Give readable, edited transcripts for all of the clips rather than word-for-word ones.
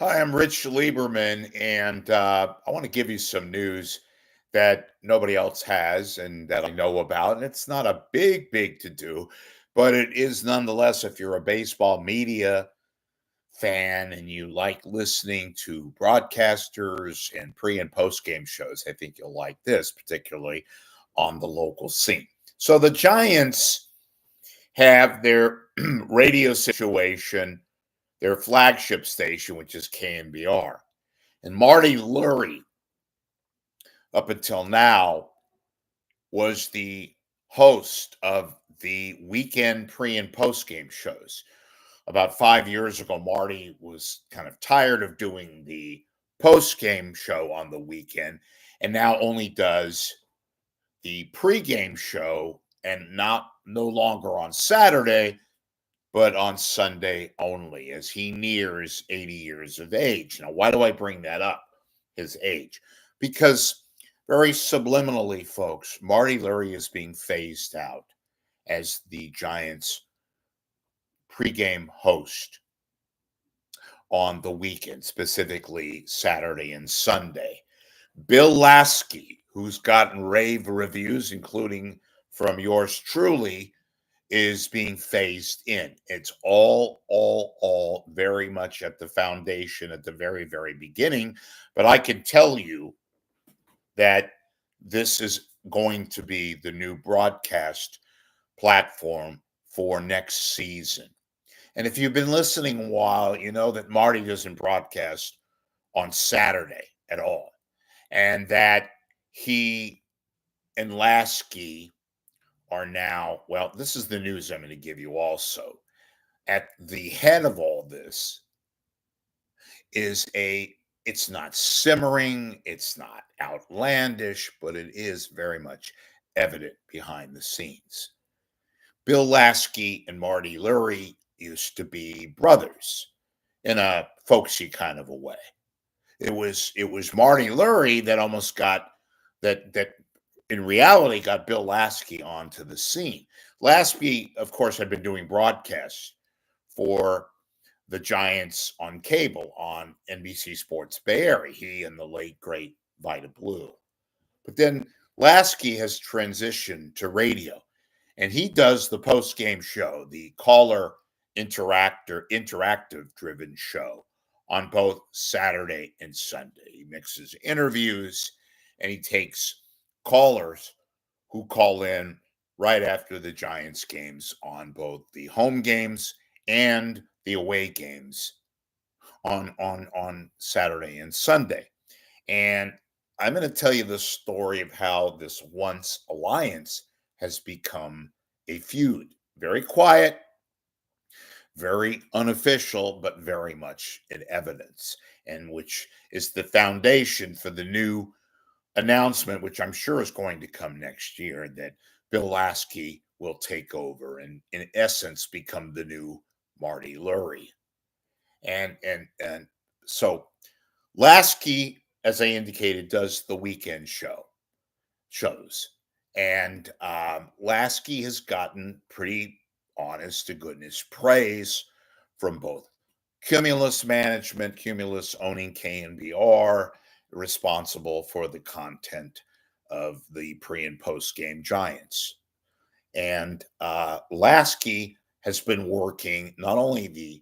Hi, I'm Rich Lieberman, and I want to give you some news that nobody else has and that I know about. And it's not a big to do, but it is nonetheless, if you're a baseball media fan and you like listening to broadcasters and pre and post game shows, I think you'll like this, particularly on the local scene. So the Giants have their radio situation, their flagship station, which is KNBR. And Marty Lurie, up until now, was the host of the weekend pre and post game shows. About 5 years ago, Marty was kind of tired of doing the post game show on the weekend and now only does the pre-game show, and no longer on Saturday, but on Sunday only, as he nears 80 years of age. Now, why do I bring that up, his age? Because very subliminally, folks, Marty Lurie is being phased out as the Giants pregame host on the weekend, specifically Saturday and Sunday. Bill Laskey, who's gotten rave reviews, including from yours truly, is being phased in. It's all very much at the foundation at the very beginning. But I can tell you that this is going to be the new broadcast platform for next season. And if you've been listening a while, you know that Marty doesn't broadcast on Saturday at all. And that he and Lasky are now, well, this is the news I'm going to give you also. At the head of all this it's not simmering, it's not outlandish, but it is very much evident behind the scenes. Bill Lasky and Marty Lurie used to be brothers in a folksy kind of a way. It was Marty Lurie that almost got that in reality got Bill Laskey onto the scene. Laskey, of course, had been doing broadcasts for the Giants on cable on NBC Sports Bay Area, he and the late, great Vida Blue. But then Laskey has transitioned to radio, and he does the post-game show, the caller interactive driven show on both Saturday and Sunday. He mixes interviews and he takes callers who call in right after the Giants games on both the home games and the away games on Saturday and Sunday. And I'm going to tell you the story of how this once alliance has become a feud. Very quiet, very unofficial, but very much in evidence, and which is the foundation for the new announcement, which I'm sure is going to come next year, that Bill Laskey will take over and, in essence, become the new Marty Lurie. And so Laskey, as I indicated, does the weekend shows, and Laskey has gotten pretty honest to goodness praise from both Cumulus management, Cumulus owning KNBR, responsible for the content of the pre and post game Giants. And Laskey has been working not only the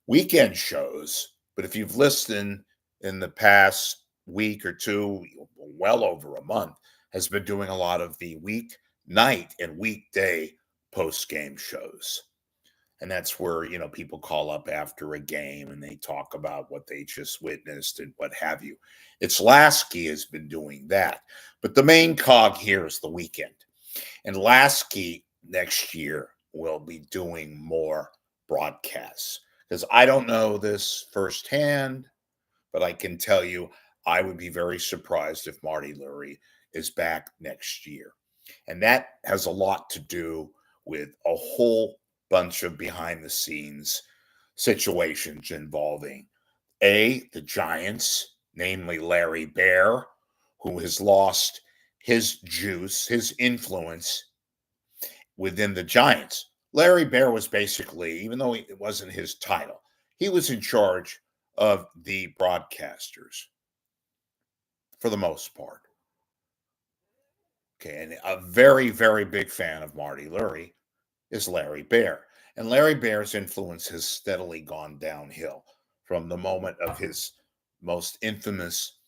weekend shows, but if you've listened in the past week or two, well over a month, has been doing a lot of the weeknight and weekday post game shows. And that's where, people call up after a game and they talk about what they just witnessed and what have you. It's Laskey has been doing that. But the main cog here is the weekend. And Laskey next year will be doing more broadcasts. Because I don't know this firsthand, but I can tell you I would be very surprised if Marty Lurie is back next year. And that has a lot to do with a whole bunch of behind the scenes situations involving the Giants, namely Larry Baer, who has lost his juice, his influence within the Giants. Larry Baer was basically, even though it wasn't his title, he was in charge of the broadcasters, for the most part. Okay, and a very, very big fan of Marty Lurie is Larry Bear. And Larry Bear's influence has steadily gone downhill from the moment of his most infamous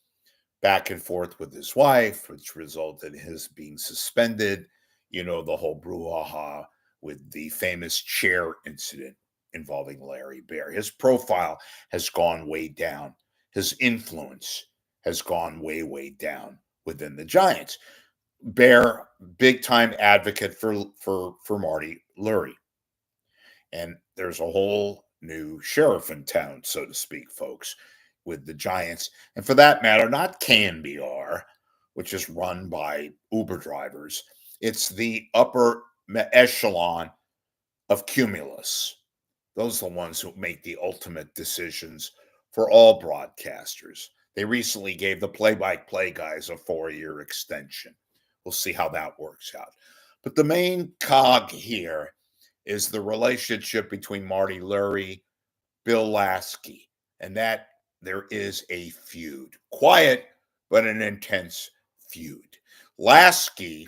back and forth with his wife, which resulted in his being suspended. You know, the whole brouhaha with the famous chair incident involving Larry Bear. His profile has gone way down. His influence has gone way, way down within the Giants. Bear, big time advocate for Marty Lurie. And there's a whole new sheriff in town, so to speak, folks, with the Giants. And for that matter, not KNBR, which is run by Uber drivers. It's the upper echelon of Cumulus. Those are the ones who make the ultimate decisions for all broadcasters. They recently gave the play-by-play guys a 4-year extension. We'll see how that works out. But the main cog here is the relationship between Marty Lurie, Bill Laskey, and that there is a feud. Quiet, but an intense feud. Laskey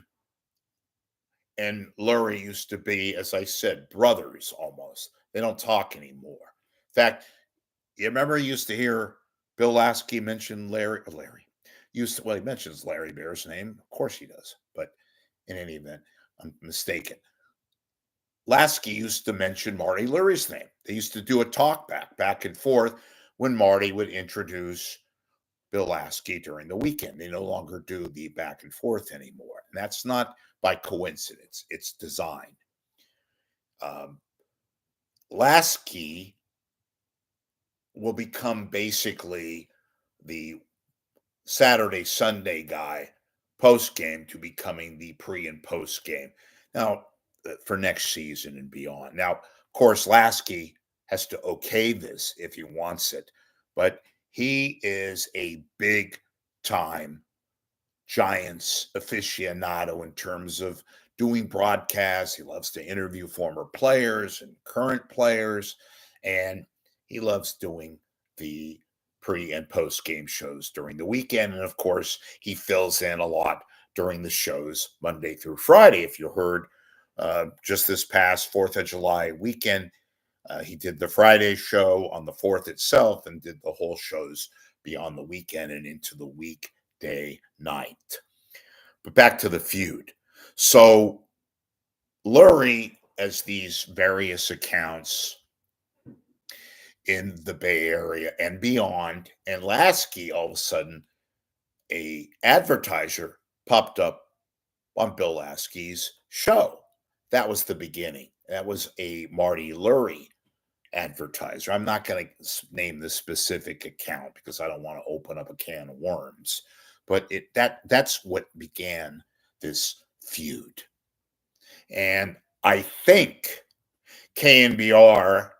and Lurie used to be, as I said, brothers almost. They don't talk anymore. In fact, you remember you used to hear Bill Laskey mention Larry. He mentions Larry Bear's name. Of course he does. But in any event, I'm mistaken. Laskey used to mention Marty Lurie's name. They used to do a talk back and forth when Marty would introduce Bill Laskey during the weekend. They no longer do the back and forth anymore. And that's not by coincidence. It's designed. Laskey will become basically the Saturday, Sunday guy post game to becoming the pre and post game. Now, for next season and beyond. Now, of course, Laskey has to okay this if he wants it, but he is a big time Giants aficionado in terms of doing broadcasts. He loves to interview former players and current players, and he loves doing the pre and post game shows during the weekend. And of course, he fills in a lot during the shows Monday through Friday. If you heard just this past 4th of July weekend, he did the Friday show on the 4th itself and did the whole shows beyond the weekend and into the weekday night. But back to the feud. So Lurie, as these various accounts in the Bay Area and beyond, and Laskey, all of a sudden, a advertiser popped up on Bill Laskey's show. That was the beginning. That was a Marty Lurie advertiser. I'm not going to name the specific account because I don't want to open up a can of worms. But that's what began this feud. And I think KNBR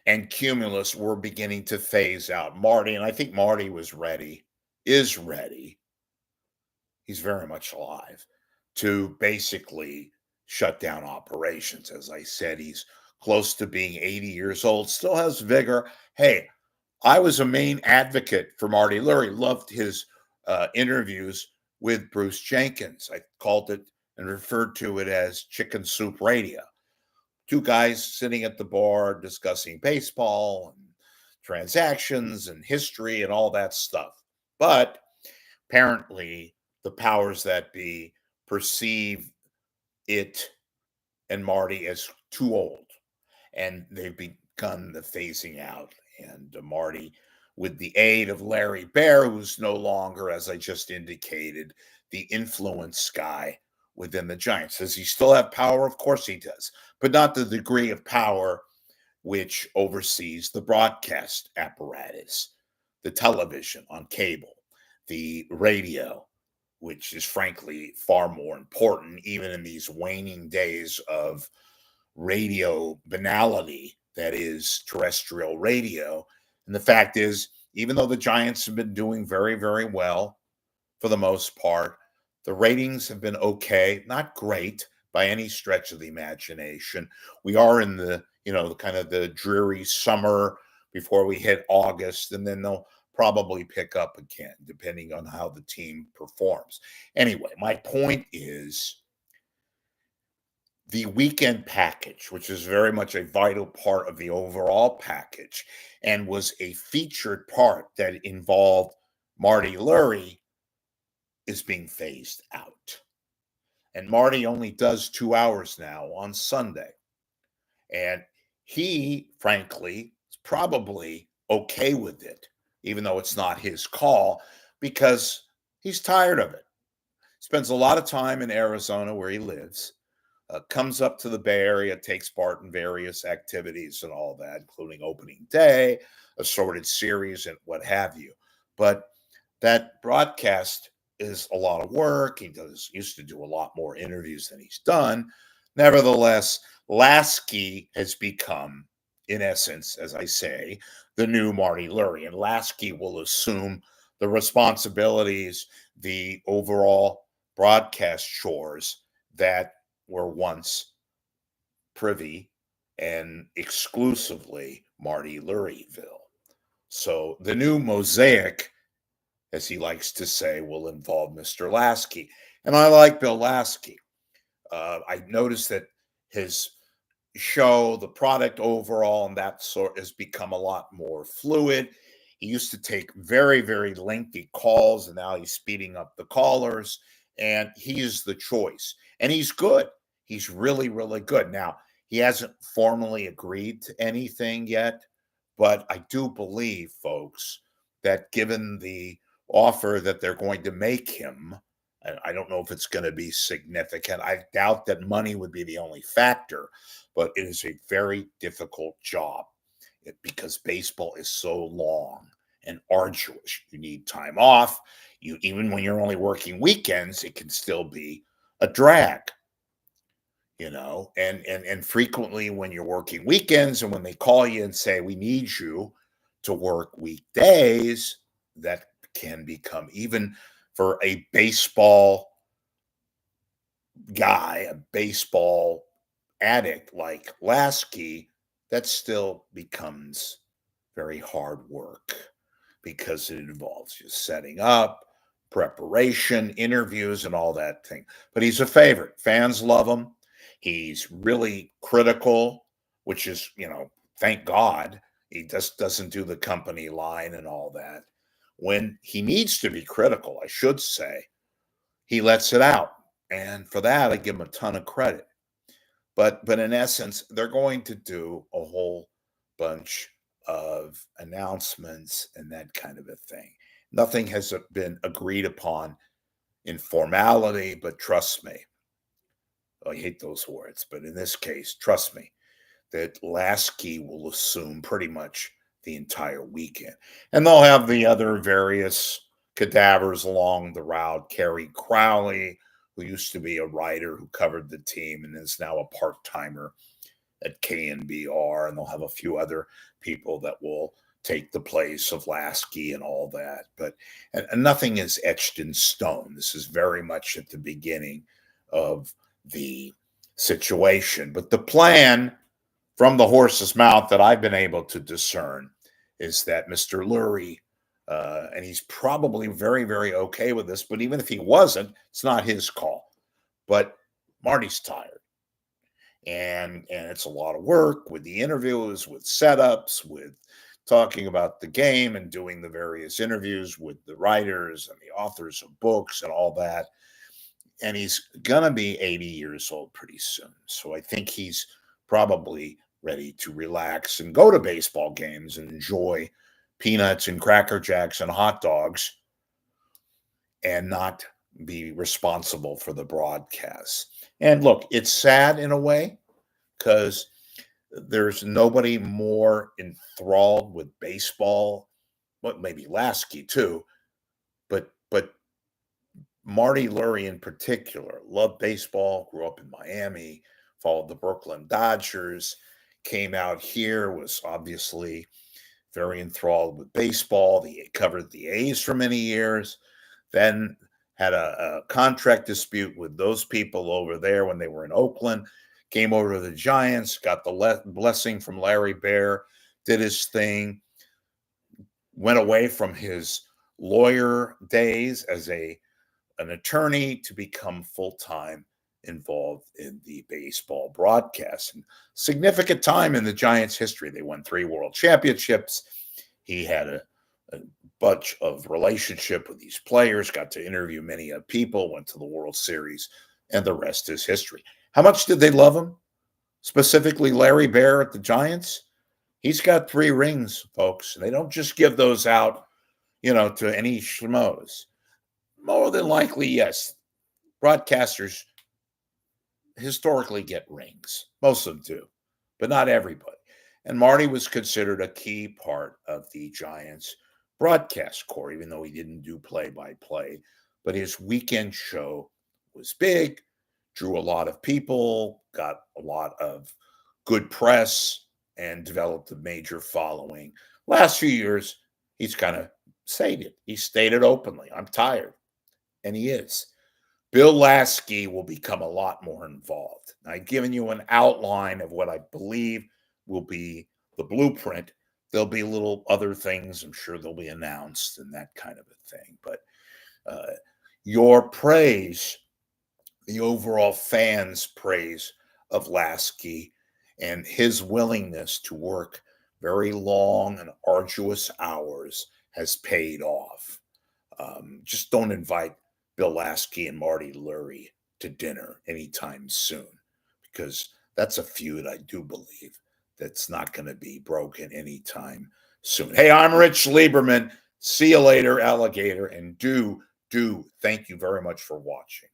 and Cumulus were beginning to phase out Marty. And I think Marty is ready. He's very much alive to basically shut down operations. As I said, he's close to being 80 years old, still has vigor. Hey, I was a main advocate for Marty Lurie, loved his interviews with Bruce Jenkins. I called it and referred to it as Chicken Soup Radio. Two guys sitting at the bar discussing baseball and transactions and history and all that stuff. But apparently the powers that be perceive it and Marty as too old, and they've begun the phasing out. And Marty, with the aid of Larry Bear, who's no longer, as I just indicated, the influence guy within the Giants. Does he still have power? Of course he does, but not the degree of power which oversees the broadcast apparatus, the television on cable, the radio, which is frankly far more important, even in these waning days of radio banality that is terrestrial radio. And the fact is, even though the Giants have been doing very, very well for the most part, the ratings have been okay, not great by any stretch of the imagination. We are in the, kind of the dreary summer before we hit August, and then they'll probably pick up again, depending on how the team performs. Anyway, my point is the weekend package, which is very much a vital part of the overall package and was a featured part that involved Marty Lurie, is being phased out. And Marty only does 2 hours now on Sunday. And he, frankly, is probably okay with it, even though it's not his call, because he's tired of it. Spends a lot of time in Arizona where he lives, comes up to the Bay Area, takes part in various activities and all that, including opening day, assorted series, and what have you. But that broadcast is a lot of work. He used to do a lot more interviews than he's done. Nevertheless, Laskey has become, in essence, as I say, the new Marty Lurie. And Laskey will assume the responsibilities, the overall broadcast chores that were once privy and exclusively Marty Lurieville. So the new mosaic, as he likes to say, will involve Mr. Laskey. And I like Bill Laskey. I noticed that his show, the product overall, and that sort has become a lot more fluid. He used to take very, very lengthy calls, and now he's speeding up the callers, and he is the choice. And he's good. He's really, really good. Now, he hasn't formally agreed to anything yet, but I do believe, folks, that given the offer that they're going to make him, and I don't know if it's going to be significant. I doubt that money would be the only factor, but it is a very difficult job because baseball is so long and arduous. You need time off. Even when you're only working weekends, it can still be a drag, and frequently when you're working weekends and when they call you and say, we need you to work weekdays, that can become, even for a baseball guy, a baseball addict like Laskey, that still becomes very hard work because it involves just setting up, preparation, interviews, and all that thing. But he's a favorite. Fans love him. He's really critical, which is, thank God he just doesn't do the company line and all that. When he needs to be critical, I should say, he lets it out. And for that, I give him a ton of credit. But in essence, they're going to do a whole bunch of announcements and that kind of a thing. Nothing has been agreed upon in formality, but trust me, I hate those words, but in this case, trust me, that Laskey will assume pretty much the entire weekend. And they'll have the other various cadavers along the route. Kerry Crowley, who used to be a writer who covered the team and is now a part-timer at KNBR. And they'll have a few other people that will take the place of Laskey and all that. But and nothing is etched in stone. This is very much at the beginning of the situation. But the plan from the horse's mouth that I've been able to discern is that Mr. Lurie, and he's probably very, very okay with this, but even if he wasn't, it's not his call. But Marty's tired. And it's a lot of work with the interviews, with setups, with talking about the game and doing the various interviews with the writers and the authors of books and all that. And he's going to be 80 years old pretty soon. So I think he's probably ready to relax and go to baseball games and enjoy peanuts and Cracker Jacks and hot dogs and not be responsible for the broadcast. And look, it's sad in a way because there's nobody more enthralled with baseball, well, maybe Laskey too, but Marty Lurie in particular loved baseball, grew up in Miami, followed the Brooklyn Dodgers, came out here, was obviously very enthralled with baseball. He covered the A's for many years, then had a contract dispute with those people over there when they were in Oakland, came over to the Giants, got the blessing from Larry Baer did his thing, went away from his lawyer days as an attorney to become full-time involved in the baseball broadcast. And significant time in the Giants' history. They won 3 world championships. He had a bunch of relationship with these players, got to interview many people, went to the World Series, and the rest is history. How much did they love him? Specifically, Larry Bear at the Giants. He's got 3 rings, folks. They don't just give those out, to any schmoes. More than likely, yes, broadcasters historically get rings. Most of them do, but not everybody. And Marty was considered a key part of the Giants broadcast corps, even though he didn't do play-by-play. But his weekend show was big, drew a lot of people, got a lot of good press, and developed a major following. Last few years, he's kind of stated. He stated openly, I'm tired. And he is. Bill Laskey will become a lot more involved. I've given you an outline of what I believe will be the blueprint. There'll be little other things, I'm sure they'll be announced and that kind of a thing. But your praise, the overall fans' praise of Laskey and his willingness to work very long and arduous hours has paid off. Just don't invite Bill Laskey and Marty Lurie to dinner anytime soon, because that's a feud, I do believe, that's not going to be broken anytime soon. Hey, I'm Rich Lieberman. See you later, alligator, and do thank you very much for watching.